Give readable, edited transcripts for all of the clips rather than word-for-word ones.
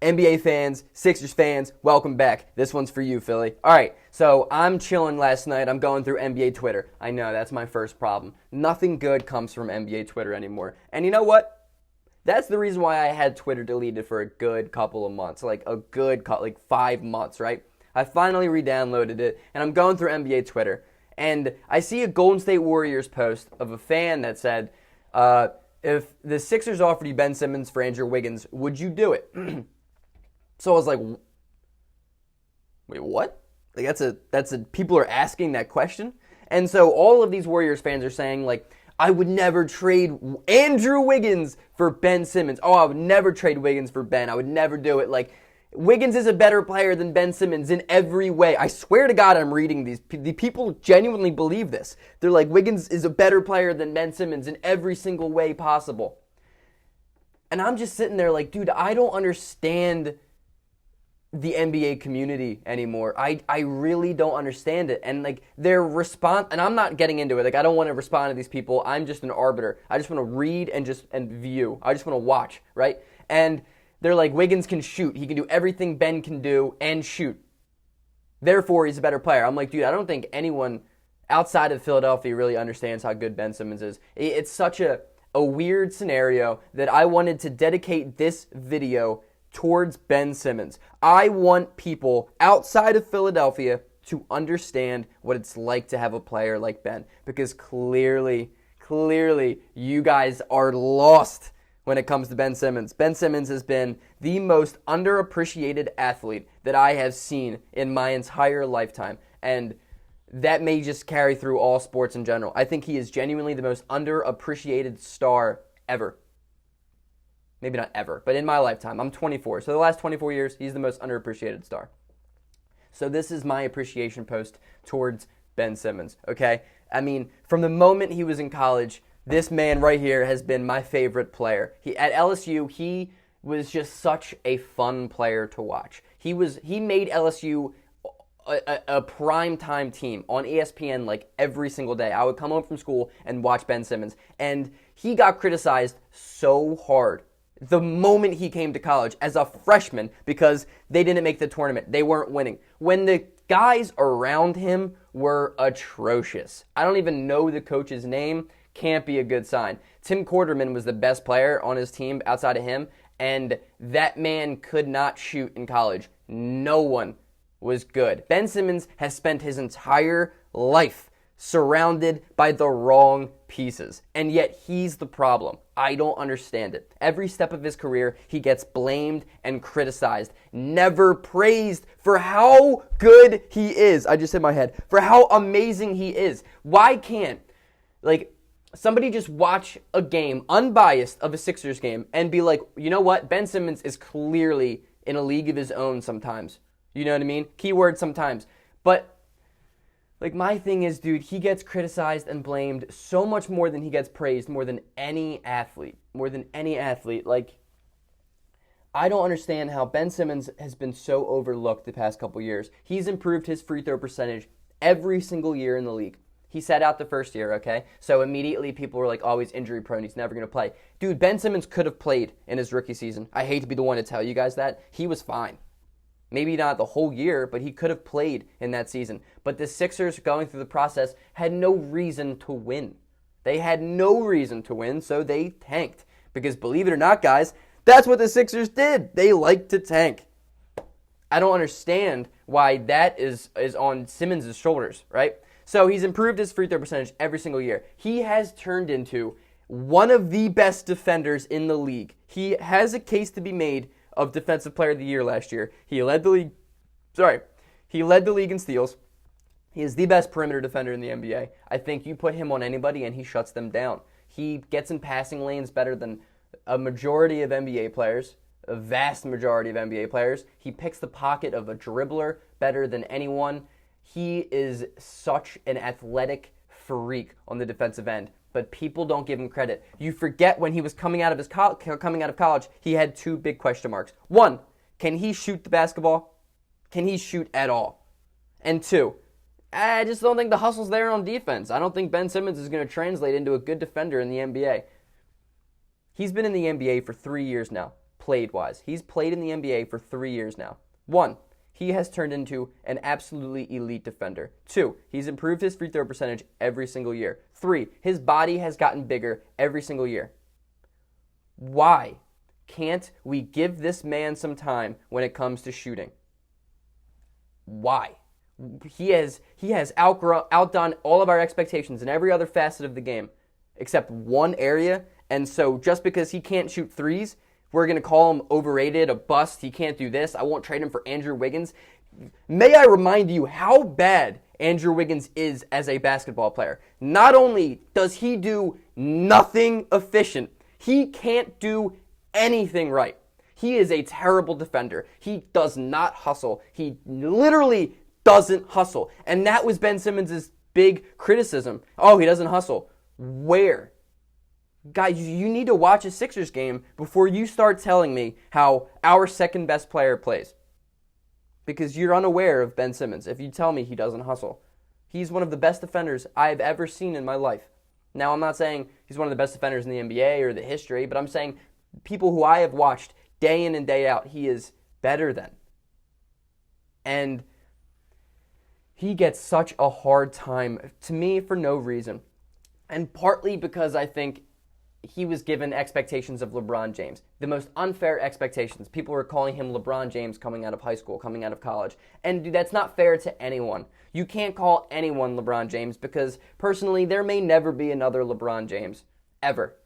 NBA fans, Sixers fans, welcome back. This one's for you, Philly. All right, so I'm chilling last night. I'm going through NBA Twitter. I know, that's my first problem. Nothing good comes from NBA Twitter anymore. And you know what? That's the reason why I had Twitter deleted for a good couple of months, like 5 months, right? I finally re-downloaded it, and I'm going through NBA Twitter. And I see a Golden State Warriors post of a fan that said, if the Sixers offered you Ben Simmons for Andrew Wiggins, would you do it? So I was like, wait, what? Like that's a people are asking that question. And so all of these Warriors fans are saying, like, I would never trade Andrew Wiggins for Ben Simmons. Oh, I would never trade Wiggins for Ben. I would never do it. Like, Wiggins is a better player than Ben Simmons in every way. I swear to God, I'm reading these. The people genuinely believe this. They're like, Wiggins is a better player than Ben Simmons in every single way possible. And I'm just sitting there like, dude, I don't understand the NBA community anymore. I really don't understand it. And like their response, and I'm not getting into it. Like I don't want to respond to these people. I'm just an arbiter. I just want to read and view. I just want to watch, right? And they're like, Wiggins can shoot. He can do everything Ben can do and shoot. Therefore, he's a better player. I'm like, dude, I don't think anyone outside of Philadelphia really understands how good Ben Simmons is. It's such a weird scenario that I wanted to dedicate this video towards Ben Simmons. I want people outside of Philadelphia to understand what it's like to have a player like Ben, because clearly, you guys are lost when it comes to Ben Simmons. Ben Simmons has been the most underappreciated athlete that I have seen in my entire lifetime, and that may just carry through all sports in general. I think he is genuinely the most underappreciated star ever. Maybe not ever, but in my lifetime. I'm 24, so the last 24 years, he's the most underappreciated star. So this is my appreciation post towards Ben Simmons, okay? I mean, from the moment he was in college, this man right here has been my favorite player. At LSU, he was just such a fun player to watch. He made LSU a primetime team on ESPN like every single day. I would come home from school and watch Ben Simmons, and he got criticized so hard the moment he came to college as a freshman because they didn't make the tournament. They weren't winning. When the guys around him were atrocious. I don't even know the coach's name. Can't be a good sign. Tim Quarterman was the best player on his team outside of him, and that man could not shoot in college. No one was good. Ben Simmons has spent his entire life surrounded by the wrong pieces, and yet he's the problem. I don't understand it. Every step of his career, he gets blamed and criticized, never praised for how good he is. I just hit my head. For how amazing he is. Why can't, somebody just watch a game, unbiased, of a Sixers game and be like, you know what? Ben Simmons is clearly in a league of his own sometimes. You know what I mean? Keyword sometimes. But my thing is, dude, he gets criticized and blamed so much more than he gets praised, more than any athlete. I don't understand how Ben Simmons has been so overlooked the past couple years. He's improved his free throw percentage every single year in the league. He sat out the first year, okay? So immediately people were like, oh, he's injury prone, he's never going to play. Dude, Ben Simmons could have played in his rookie season. I hate to be the one to tell you guys that. He was fine. Maybe not the whole year, but he could have played in that season. But the Sixers, going through the process, had no reason to win. They had no reason to win, so they tanked. Because believe it or not, guys, that's what the Sixers did. They like to tank. I don't understand why that is on Simmons' shoulders, right? So he's improved his free throw percentage every single year. He has turned into one of the best defenders in the league. He has a case to be made of Defensive Player of the Year last year. He led the league in steals. He is the best perimeter defender in the NBA. I think you put him on anybody and he shuts them down. He gets in passing lanes better than a majority of NBA players, a vast majority of NBA players. He picks the pocket of a dribbler better than anyone. He is such an athletic freak on the defensive end, but people don't give him credit. You forget when he was coming out of college, he had two big question marks. One, can he shoot the basketball? Can he shoot at all? And two, I just don't think the hustle's there on defense. I don't think Ben Simmons is going to translate into a good defender in the NBA. He's been in the NBA for 3 years now. played-wise. He's played in the NBA for 3 years now. 1, he has turned into an absolutely elite defender. 2, he's improved his free throw percentage every single year. 3, his body has gotten bigger every single year. Why can't we give this man some time when it comes to shooting? Why? He has outdone all of our expectations in every other facet of the game except one area, and so just because he can't shoot threes, we're going to call him overrated, a bust, he can't do this, I won't trade him for Andrew Wiggins. May I remind you how bad Andrew Wiggins is as a basketball player. Not only does he do nothing efficient, he can't do anything right. He is a terrible defender. He does not hustle. He literally doesn't hustle. And that was Ben Simmons' big criticism. Oh, he doesn't hustle. Where? Guys, you need to watch a Sixers game before you start telling me how our second best player plays. Because you're unaware of Ben Simmons if you tell me he doesn't hustle. He's one of the best defenders I've ever seen in my life. Now, I'm not saying he's one of the best defenders in the NBA or the history, but I'm saying people who I have watched day in and day out, he is better than. And he gets such a hard time, to me, for no reason. And partly because I think he was given expectations of LeBron James. The most unfair expectations. People were calling him LeBron James coming out of high school, coming out of college. And dude, that's not fair to anyone. You can't call anyone LeBron James because, personally, there may never be another LeBron James. Ever.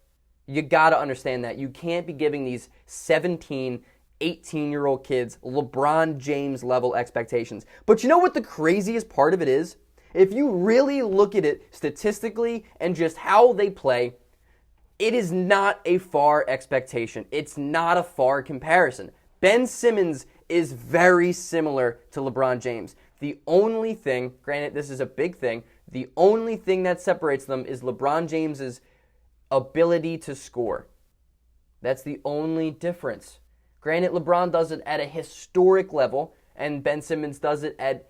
You gotta understand that. You can't be giving these 17, 18-year-old kids LeBron James level expectations. But you know what the craziest part of it is? If you really look at it statistically and just how they play, it is not a far expectation. It's not a far comparison. Ben Simmons is very similar to LeBron James. The only thing, granted this is a big thing, the only thing that separates them is LeBron James's ability to score. That's the only difference. Granted, LeBron does it at a historic level, and Ben Simmons does it at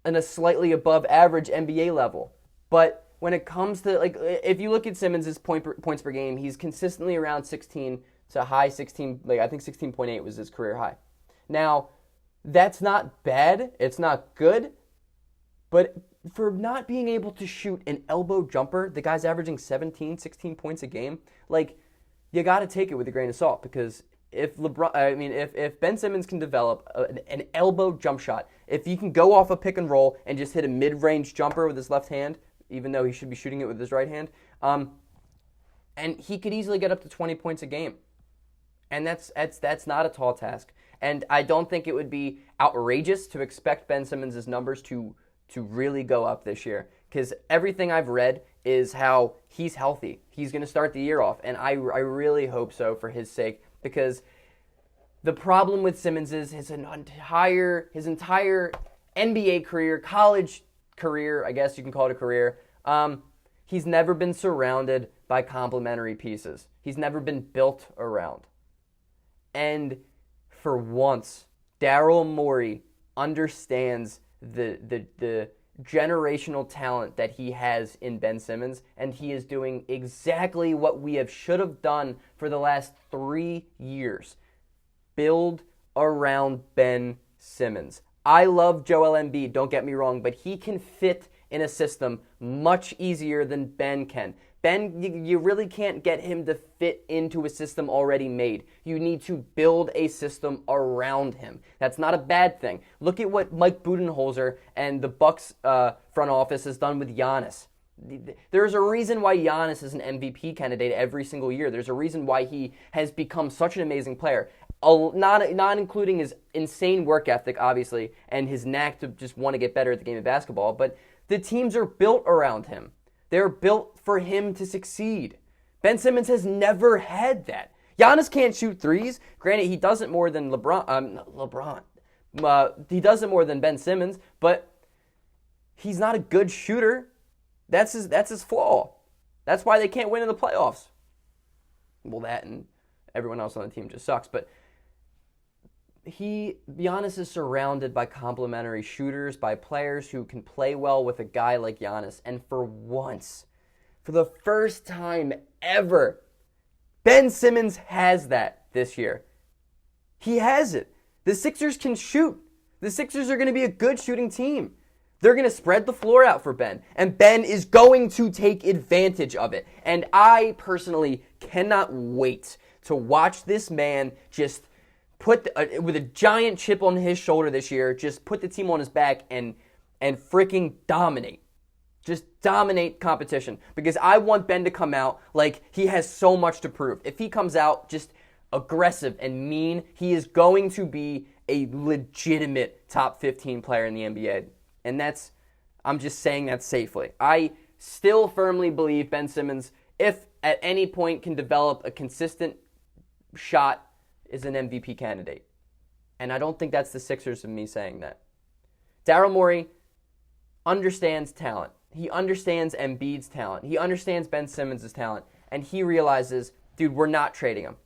a slightly above average NBA level. But when it comes to, like, if you look at Simmons' points per game, he's consistently around 16 to high 16, like I think 16.8 was his career high. Now, that's not bad, it's not good, but for not being able to shoot an elbow jumper, the guy's averaging 17, 16 points a game, like, you got to take it with a grain of salt, because if Ben Simmons can develop an elbow jump shot, if he can go off a pick and roll and just hit a mid-range jumper with his left hand, even though he should be shooting it with his right hand, and he could easily get up to 20 points a game. And that's not a tall task. And I don't think it would be outrageous to expect Ben Simmons' numbers to really go up this year, because everything I've read is how he's healthy. He's going to start the year off, and I really hope so for his sake, because the problem with Simmons is his entire NBA career, college career, I guess you can call it a career, he's never been surrounded by complementary pieces. He's never been built around. And for once, Daryl Morey understands the generational talent that he has in Ben Simmons, and he is doing exactly what we should have done for the last 3 years. Build around Ben Simmons. I love Joel Embiid, don't get me wrong, but he can fit in a system much easier than Ben can. Ben, you really can't get him to fit into a system already made. You need to build a system around him. That's not a bad thing. Look at what Mike Budenholzer and the Bucks front office has done with Giannis. There's a reason why Giannis is an MVP candidate every single year. There's a reason why he has become such an amazing player. Not including his insane work ethic, obviously, and his knack to just want to get better at the game of basketball, but the teams are built around him. They're built for him to succeed. Ben Simmons has never had that. Giannis can't shoot threes. Granted, he does it more than he does it more than Ben Simmons, but he's not a good shooter. That's his flaw. That's why they can't win in the playoffs. Well, that and everyone else on the team just sucks, but Giannis is surrounded by complementary shooters, by players who can play well with a guy like Giannis. And for once, for the first time ever, Ben Simmons has that. this year. He has it. The Sixers can shoot. The Sixers are going to be a good shooting team. They're going to spread the floor out for Ben, and Ben is going to take advantage of it. And I personally cannot wait to watch this man just put, with a giant chip on his shoulder this year, just put the team on his back and freaking dominate. Just dominate competition. Because I want Ben to come out like he has so much to prove. If he comes out just aggressive and mean, he is going to be a legitimate top 15 player in the NBA. And I'm just saying that safely. I still firmly believe Ben Simmons, if at any point can develop a consistent shot, is an MVP candidate. And I don't think that's the Sixers of me saying that. Daryl Morey understands talent. He understands Embiid's talent. He understands Ben Simmons' talent. And he realizes, dude, we're not trading him.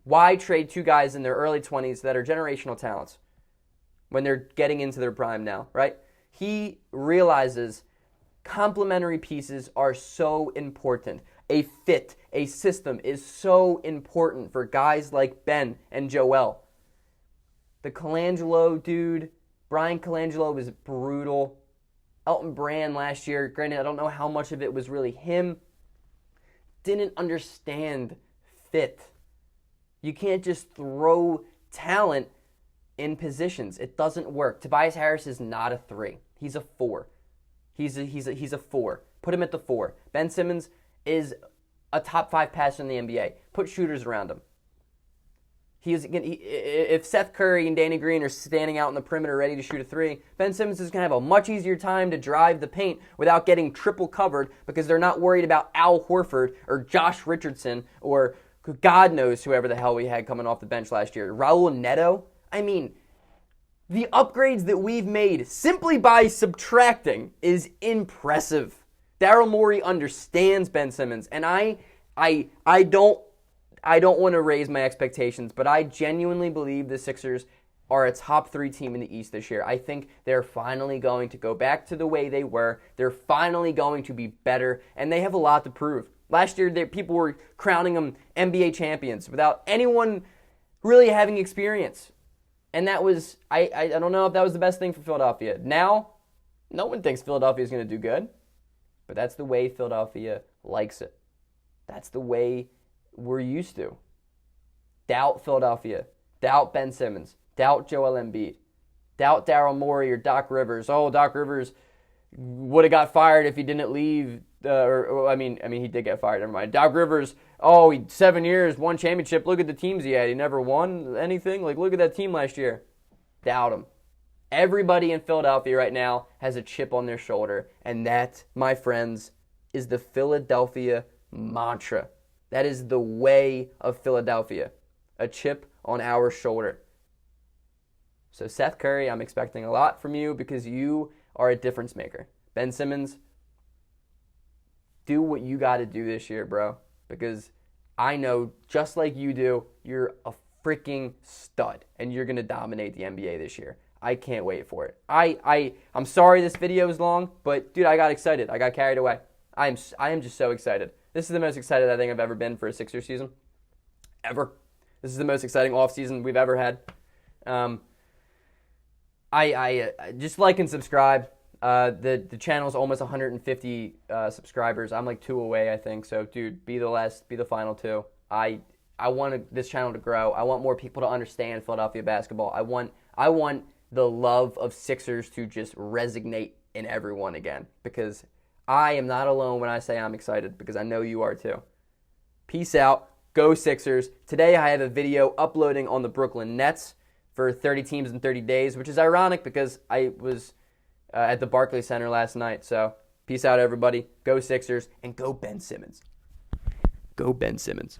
Why trade two guys in their early 20s that are generational talents when they're getting into their prime now, right? He realizes complementary pieces are so important. A fit, a system is so important for guys like Ben and Joel. The Colangelo dude, Brian Colangelo, was brutal. Elton Brand last year, granted, I don't know how much of it was really him, didn't understand fit. You can't just throw talent in positions. It doesn't work. Tobias Harris is not a 3. He's a 4. He's a 4. Put him at the 4. Ben Simmons is a top 5 passer in the NBA. Put shooters around him. If Seth Curry and Danny Green are standing out in the perimeter ready to shoot a 3, Ben Simmons is going to have a much easier time to drive the paint without getting triple covered because they're not worried about Al Horford or Josh Richardson or God knows whoever the hell we had coming off the bench last year. Raul Neto. I mean, the upgrades that we've made simply by subtracting is impressive. Daryl Morey understands Ben Simmons, and I don't want to raise my expectations, but I genuinely believe the Sixers are a top 3 team in the East this year. I think they're finally going to go back to the way they were. They're finally going to be better, and they have a lot to prove. Last year, people were crowning them NBA champions without anyone really having experience. And that was, I don't know if that was the best thing for Philadelphia. Now, no one thinks Philadelphia is going to do good. But that's the way Philadelphia likes it. That's the way we're used to. Doubt Philadelphia. Doubt Ben Simmons. Doubt Joel Embiid. Doubt Daryl Morey or Doc Rivers. Oh, Doc Rivers would have got fired if he didn't leave. I mean, he did get fired. Never mind. Doc Rivers. Oh, 7 years, 1 championship. Look at the teams he had. He never won anything. Like, look at that team last year. Doubt him. Everybody in Philadelphia right now has a chip on their shoulder, and that, my friends, is the Philadelphia mantra. That is the way of Philadelphia. A chip on our shoulder. So Seth Curry, I'm expecting a lot from you because you are a difference maker. Ben Simmons, do what you got to do this year, bro. Because I know, just like you do, you're a freaking stud, and you're going to dominate the NBA this year. I can't wait for it. I'm sorry this video is long, but dude, I got excited. I got carried away. I am just so excited. This is the most excited I think I've ever been for a Sixers season. Ever. This is the most exciting offseason we've ever had. I just like and subscribe. The channel's almost 150 subscribers. I'm like 2 away, I think. So, dude, be the final 2. I want this channel to grow. I want more people to understand Philadelphia basketball. I want the love of Sixers to just resonate in everyone again, because I am not alone when I say I'm excited, because I know you are too. Peace out. Go Sixers. Today I have a video uploading on the Brooklyn Nets for 30 teams in 30 days, which is ironic because I was at the Barclays Center last night. So peace out, everybody. Go Sixers, and go Ben Simmons. Go Ben Simmons.